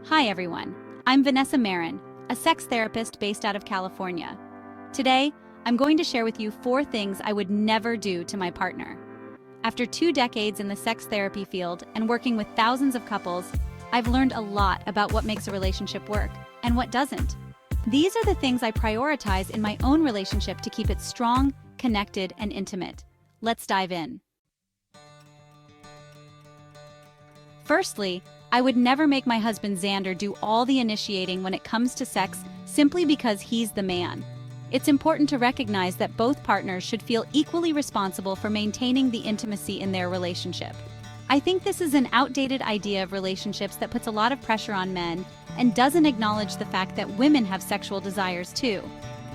Hi everyone, I'm Vanessa Marin, a sex therapist based out of California. Today, I'm going to share with you 4 things I would never do to my partner. After 2 decades in the sex therapy field and working with thousands of couples, I've learned a lot about what makes a relationship work and what doesn't. These are the things I prioritize in my own relationship to keep it strong, connected, and intimate. Let's dive in. Firstly, I would never make my husband Xander do all the initiating when it comes to sex simply because he's the man. It's important to recognize that both partners should feel equally responsible for maintaining the intimacy in their relationship. I think this is an outdated idea of relationships that puts a lot of pressure on men and doesn't acknowledge the fact that women have sexual desires too.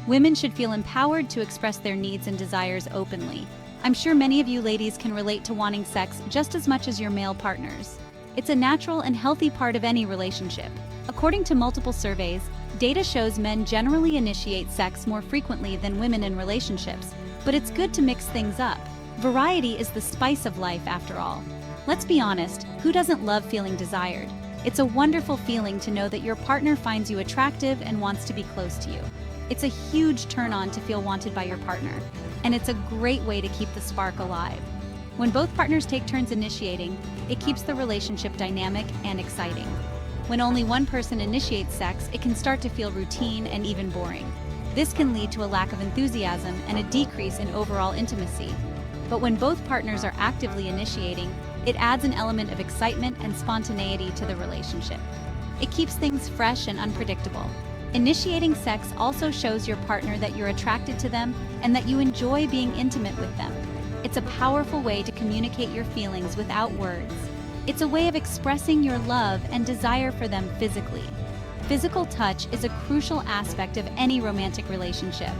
Women should feel empowered to express their needs and desires openly. I'm sure many of you ladies can relate to wanting sex just as much as your male partners. It's a natural and healthy part of any relationship. According to multiple surveys, data shows men generally initiate sex more frequently than women in relationships, but it's good to mix things up. Variety is the spice of life after all. Let's be honest, who doesn't love feeling desired? It's a wonderful feeling to know that your partner finds you attractive and wants to be close to you. It's a huge turn-on to feel wanted by your partner, and it's a great way to keep the spark alive. When both partners take turns initiating, it keeps the relationship dynamic and exciting. When only one person initiates sex, it can start to feel routine and even boring. This can lead to a lack of enthusiasm and a decrease in overall intimacy. But when both partners are actively initiating, it adds an element of excitement and spontaneity to the relationship. It keeps things fresh and unpredictable. Initiating sex also shows your partner that you're attracted to them and that you enjoy being intimate with them. It's a powerful way to communicate your feelings without words. It's a way of expressing your love and desire for them physically. Physical touch is a crucial aspect of any romantic relationship.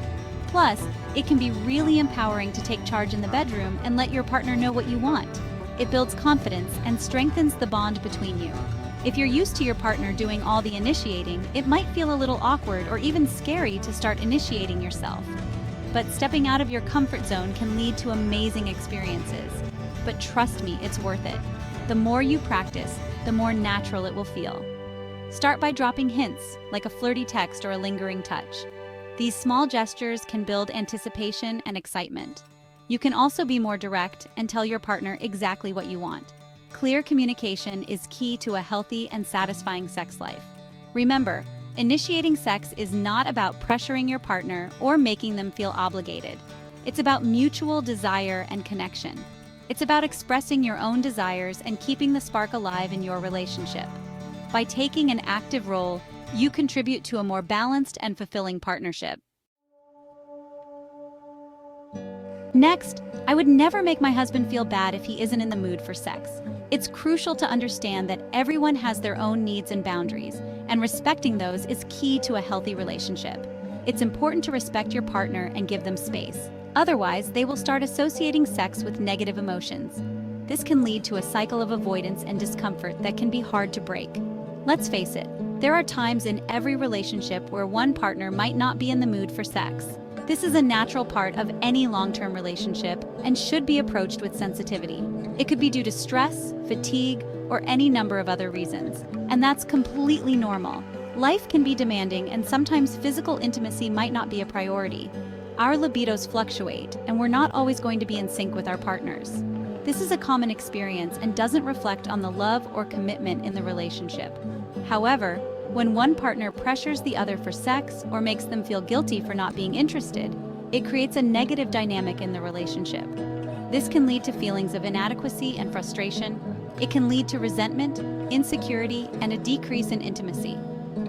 Plus, it can be really empowering to take charge in the bedroom and let your partner know what you want. It builds confidence and strengthens the bond between you. If you're used to your partner doing all the initiating, it might feel a little awkward or even scary to start initiating yourself. But stepping out of your comfort zone can lead to amazing experiences. But trust me, it's worth it. The more you practice, the more natural it will feel. Start by dropping hints, like a flirty text or a lingering touch. These small gestures can build anticipation and excitement. You can also be more direct and tell your partner exactly what you want. Clear communication is key to a healthy and satisfying sex life. Remember, initiating sex is not about pressuring your partner or making them feel obligated. It's about mutual desire and connection. It's about expressing your own desires and keeping the spark alive in your relationship. By taking an active role, you contribute to a more balanced and fulfilling partnership. Next, I would never make my husband feel bad if he isn't in the mood for sex. It's crucial to understand that everyone has their own needs and boundaries, and respecting those is key to a healthy relationship. It's important to respect your partner and give them space. Otherwise, they will start associating sex with negative emotions. This can lead to a cycle of avoidance and discomfort that can be hard to break. Let's face it, there are times in every relationship where one partner might not be in the mood for sex. This is a natural part of any long-term relationship and should be approached with sensitivity. It could be due to stress, fatigue, or any number of other reasons, and that's completely normal. Life can be demanding, and sometimes physical intimacy might not be a priority. Our libidos fluctuate, and we're not always going to be in sync with our partners. This is a common experience and doesn't reflect on the love or commitment in the relationship. However, when one partner pressures the other for sex or makes them feel guilty for not being interested, it creates a negative dynamic in the relationship. This can lead to feelings of inadequacy and frustration. It can lead to resentment, insecurity, and a decrease in intimacy.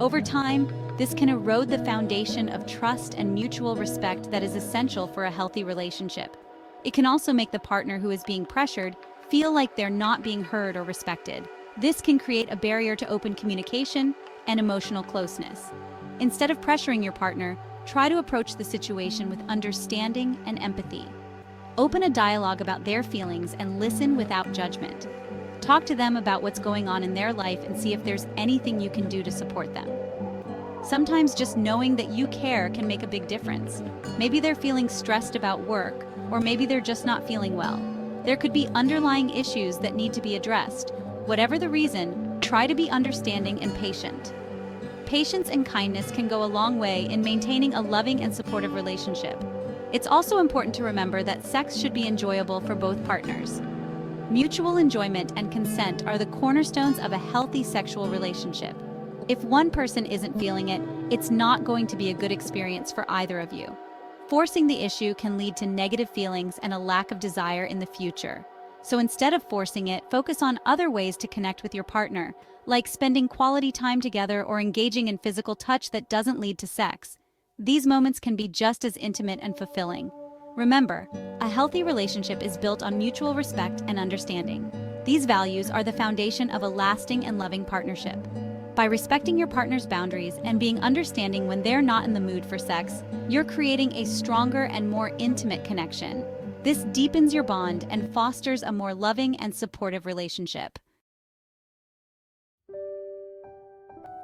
Over time, this can erode the foundation of trust and mutual respect that is essential for a healthy relationship. It can also make the partner who is being pressured feel like they're not being heard or respected. This can create a barrier to open communication and emotional closeness. Instead of pressuring your partner, try to approach the situation with understanding and empathy. Open a dialogue about their feelings and listen without judgment. Talk to them about what's going on in their life and see if there's anything you can do to support them. Sometimes just knowing that you care can make a big difference. Maybe they're feeling stressed about work, or maybe they're just not feeling well. There could be underlying issues that need to be addressed. Whatever the reason, try to be understanding and patient. Patience and kindness can go a long way in maintaining a loving and supportive relationship. It's also important to remember that sex should be enjoyable for both partners. Mutual enjoyment and consent are the cornerstones of a healthy sexual relationship. If one person isn't feeling it, it's not going to be a good experience for either of you. Forcing the issue can lead to negative feelings and a lack of desire in the future. So instead of forcing it, focus on other ways to connect with your partner, like spending quality time together or engaging in physical touch that doesn't lead to sex. These moments can be just as intimate and fulfilling. Remember, a healthy relationship is built on mutual respect and understanding. These values are the foundation of a lasting and loving partnership. By respecting your partner's boundaries and being understanding when they're not in the mood for sex, you're creating a stronger and more intimate connection. This deepens your bond and fosters a more loving and supportive relationship.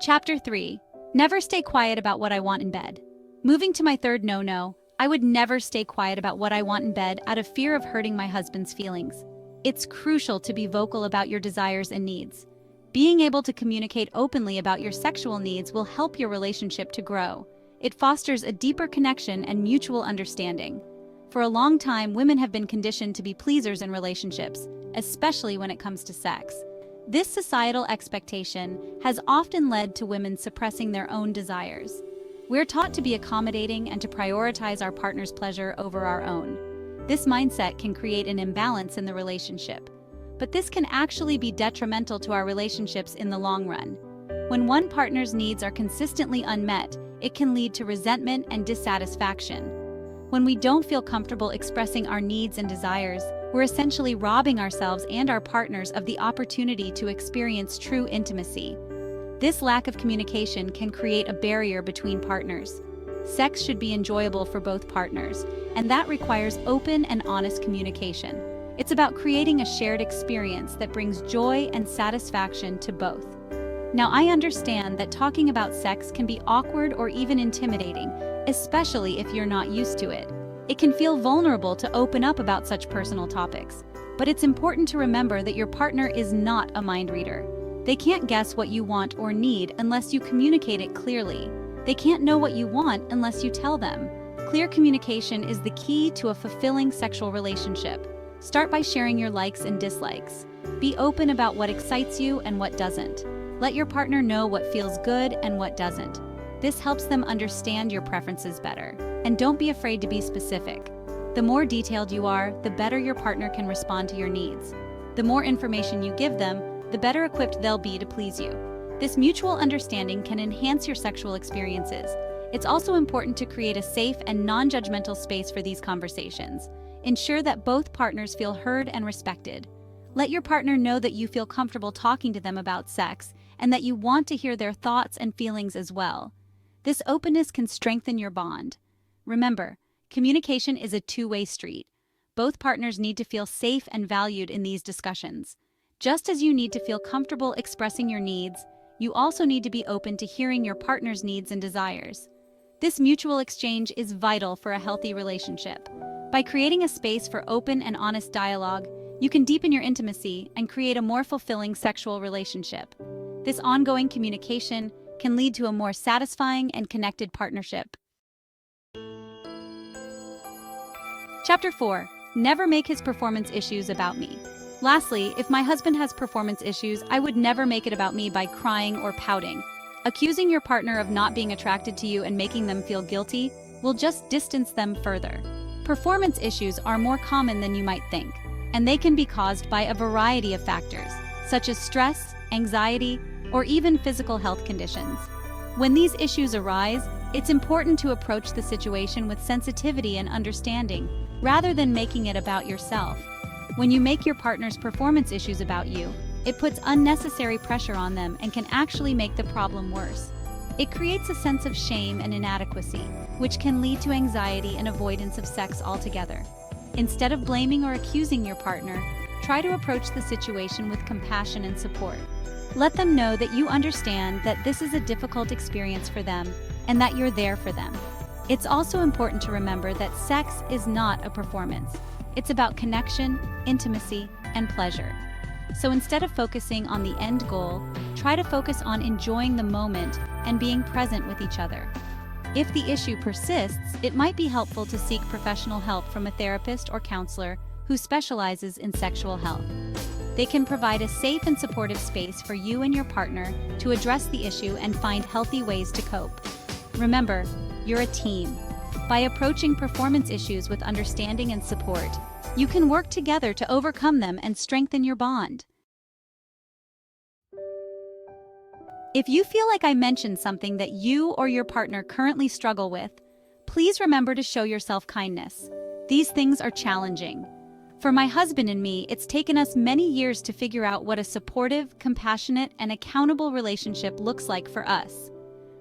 Chapter 3. Never stay quiet about what I want in bed. Moving to my third no-no, I would never stay quiet about what I want in bed out of fear of hurting my husband's feelings. It's crucial to be vocal about your desires and needs. Being able to communicate openly about your sexual needs will help your relationship to grow. It fosters a deeper connection and mutual understanding. For a long time, women have been conditioned to be pleasers in relationships, especially when it comes to sex. This societal expectation has often led to women suppressing their own desires. We're taught to be accommodating and to prioritize our partner's pleasure over our own. This mindset can create an imbalance in the relationship. But this can actually be detrimental to our relationships in the long run. When one partner's needs are consistently unmet, it can lead to resentment and dissatisfaction. When we don't feel comfortable expressing our needs and desires, we're essentially robbing ourselves and our partners of the opportunity to experience true intimacy. This lack of communication can create a barrier between partners. Sex should be enjoyable for both partners, and that requires open and honest communication. It's about creating a shared experience that brings joy and satisfaction to both. Now, I understand that talking about sex can be awkward or even intimidating, especially if you're not used to it. It can feel vulnerable to open up about such personal topics, but it's important to remember that your partner is not a mind reader. They can't guess what you want or need unless you communicate it clearly. They can't know what you want unless you tell them. Clear communication is the key to a fulfilling sexual relationship. Start by sharing your likes and dislikes. Be open about what excites you and what doesn't. Let your partner know what feels good and what doesn't. This helps them understand your preferences better. And don't be afraid to be specific. The more detailed you are, the better your partner can respond to your needs. The more information you give them, the better equipped they'll be to please you. This mutual understanding can enhance your sexual experiences. It's also important to create a safe and non-judgmental space for these conversations. Ensure that both partners feel heard and respected. Let your partner know that you feel comfortable talking to them about sex and that you want to hear their thoughts and feelings as well. This openness can strengthen your bond. Remember, communication is a two-way street. Both partners need to feel safe and valued in these discussions. Just as you need to feel comfortable expressing your needs, you also need to be open to hearing your partner's needs and desires. This mutual exchange is vital for a healthy relationship. By creating a space for open and honest dialogue, you can deepen your intimacy and create a more fulfilling sexual relationship. This ongoing communication can lead to a more satisfying and connected partnership. Chapter 4. Never make his performance issues about me. Lastly, if my husband has performance issues, I would never make it about me by crying or pouting. Accusing your partner of not being attracted to you and making them feel guilty will just distance them further. Performance issues are more common than you might think, and they can be caused by a variety of factors, such as stress, anxiety, or even physical health conditions. When these issues arise, it's important to approach the situation with sensitivity and understanding, rather than making it about yourself. When you make your partner's performance issues about you, it puts unnecessary pressure on them and can actually make the problem worse. It creates a sense of shame and inadequacy, which can lead to anxiety and avoidance of sex altogether. Instead of blaming or accusing your partner, try to approach the situation with compassion and support. Let them know that you understand that this is a difficult experience for them and that you're there for them. It's also important to remember that sex is not a performance. It's about connection, intimacy, and pleasure. So instead of focusing on the end goal, try try to focus on enjoying the moment and being present with each other. If the issue persists, it might be helpful to seek professional help from a therapist or counselor who specializes in sexual health. They can provide a safe and supportive space for you and your partner to address the issue and find healthy ways to cope. Remember, you're a team. By approaching performance issues with understanding and support, you can work together to overcome them and strengthen your bond. If you feel like I mentioned something that you or your partner currently struggle with, please remember to show yourself kindness. These things are challenging. For my husband and me, it's taken us many years to figure out what a supportive, compassionate, and accountable relationship looks like for us.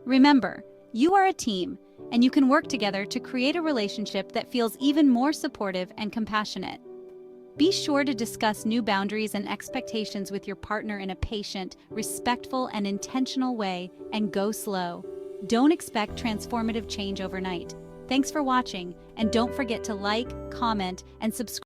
Remember, you are a team, and you can work together to create a relationship that feels even more supportive and compassionate. Be sure to discuss new boundaries and expectations with your partner in a patient, respectful, and intentional way, and go slow. Don't expect transformative change overnight. Thanks for watching, and don't forget to like, comment, and subscribe.